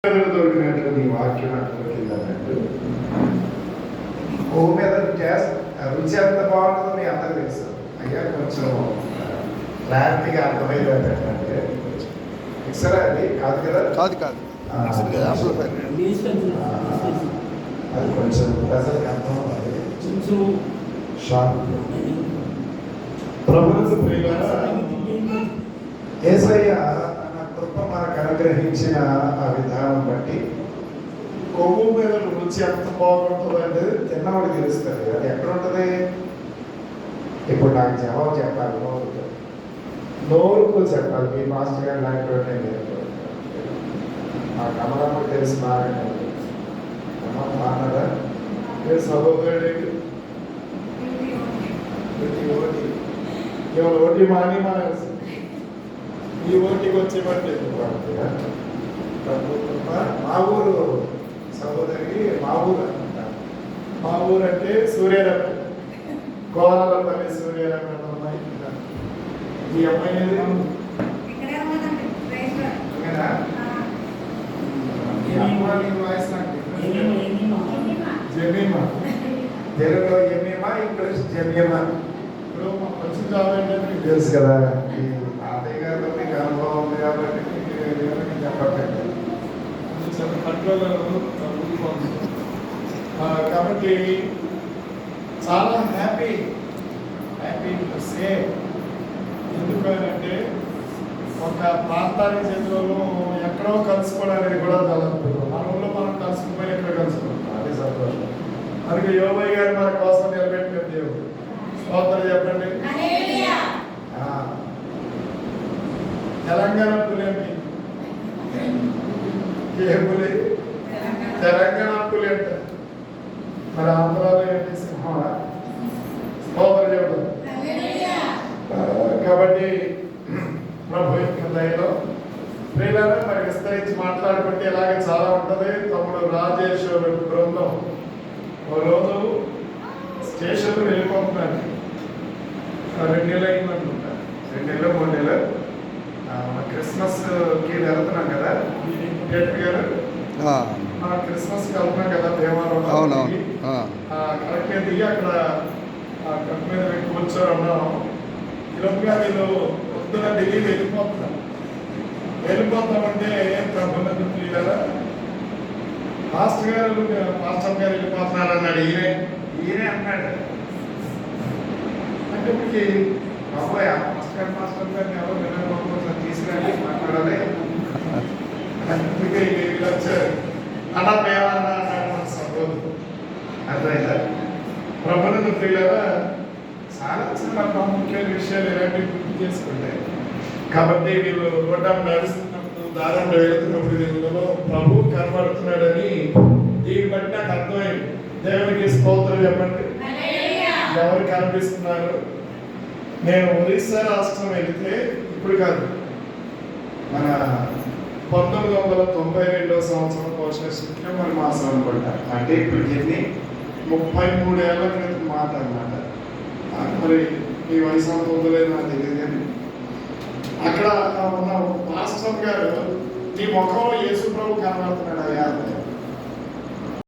దొరికినట్లు నీ వాక్యం నాకు దొరికింది అన్నట్టు ఓ మీద రుచి ఎంత బాగుంటుందో మీ అందరికి తెలుసు. అయ్యా కొంచెం క్లారిటీగా అర్థమైంది అంటే మిక్సర్ అది కాదు కదా, అది కొంచెం ప్రజలకు అర్థం అవ్వాలి. షార్ప్ ప్రభుత్వ ప్రియులారా, యేసయ్య తన కృప మనకు అనుగ్రహించిన ఆ విధానం బట్టి కొవ్వు మీద రుచి ఎంత బాగుంటుంది అనేది తిన్నవాడికి తెలుస్తుంది. అది ఎక్కడ ఉంటుంది? ఇప్పుడు నాకు జవాబు చెప్పాలి, నోరుకు చెప్పాలి. మీ మాస్టర్ గారు లాంటి మా కమలమ్మకి తెలిసి బాగా మాట్లాడా సహోదరుడు ఓటి ఇవాళ ఓటి మాని మానేసి ఈ ఓటికి వచ్చేమంటే మా ఊరు సహోదరి, మా ఊరు అంటారు. మా ఊరు అంటే సూర్యరమ్మ, కోలాలపల్లి సూర్యరమ్మ అమ్మాయి. ఈ అమ్మాయి జమీమా, తెలుగులో ఎమీమా, ఇంగ్లీష్ జమీమా. ఇప్పుడు మంచి జాబ్ ఏంటంటే మీకు తెలుసు కదా, ఈ తాతయ్య గారితో మీకు అనుభవం ఉంది కాబట్టి చెప్పట్లేదు. కాబట్టి చాలా హ్యాపీ టు సే. ఎందుకంటే ఒక ప్రాంతానికి చెందిన ఎక్కడో కలుసుకోవడానికి కూడా చాలా మన ఊళ్ళో మనం కలుసుకుపోయి ఎక్కడ కలుసుకుంటాం, అది సంతోషం. అందుకే యోబయ్య గారు మన కోసం నిలబెట్టిన దేవుడు. స్తోత్రం చెప్పండి. తెలంగాణ పులేంటి పులి, తెలంగాణ పులి అంట. మరి ఆంధ్రాలో ఏంటి? సింహం. స్తోత్రం చెప్పండి. కాబట్టి ప్రభు యొక్క దయలో ప్రియులారా, మరి విస్తరించి మాట్లాడుకుంటే ఇలాగే చాలా ఉంటుంది. తమ్ముడు రాజేశ్వర బృందం ఓ రోజు స్టేషన్లో వెళ్ళిపోతున్నాను. 2 నెలలు అయిందనుకుంటా, 2 నెలలు 3 నెలలు. క్రిస్మస్కి వెళ్తున్నాం కదా గారు, మనం క్రిస్మస్కి వెళ్తున్నాం కదా భీమవరం. కరెక్ట్గా దిగి అక్కడ కట్ట మీద కూర్చొని ఉన్నాం. ఇలాగా వీళ్ళు పొద్దున ఢిల్లీ వెళ్ళిపోతామంటే ప్రభుత్వం ప్రియులారా, పాస్టర్ గారు వెళ్ళిపోతున్నారు అన్నాడు. ఈయనే అన్నాడు. అంటే ఇప్పటికి బాబాయ్ మాస్టర్ గారిని ఎవరు వినకపోతే తీసుకురండి, మాట్లాడాలి. అందుకే వీళ్ళు వచ్చారు. అలా మేమన్నా అన్నాడు మన సహోదరు. అర్థమైందా? ప్రభుత్వ ప్రియులారా, చాలా చాలా ప్రాముఖ్యమైన విషయాలు ఇలాంటివి గుర్తు చేసుకుంటాయి. కాబట్టి వీళ్ళు రోడ్డు నడుస్తున్నప్పుడు, దారంలో వెళుతున్నప్పుడు వీళ్ళలో ప్రభు కనబడుతున్నాడని దీన్ని బట్టి నాకు అర్థమైంది. దేవునికి స్తోత్రం చెప్పండి. ఎవరు కనిపిస్తున్నారు? నేను ఒరిస్సా రాష్ట్రం వెళితే, ఇప్పుడు కాదు, మన 1992వ సంవత్సరం బహుశా సెప్టెంబర్ మాసం అనుకుంటా. అంటే ఇప్పటికి 33 ఏళ్ల క్రితం మాట అన్నమాట. మరి మీ వయసు అంత ఉందలేదు నాకు తెలియదు. కానీ అక్కడ ఉన్న మాస్టర్ గారు, నీ ముఖంలో యేసు ప్రభు కనబడుతున్నాడు అయ్యా.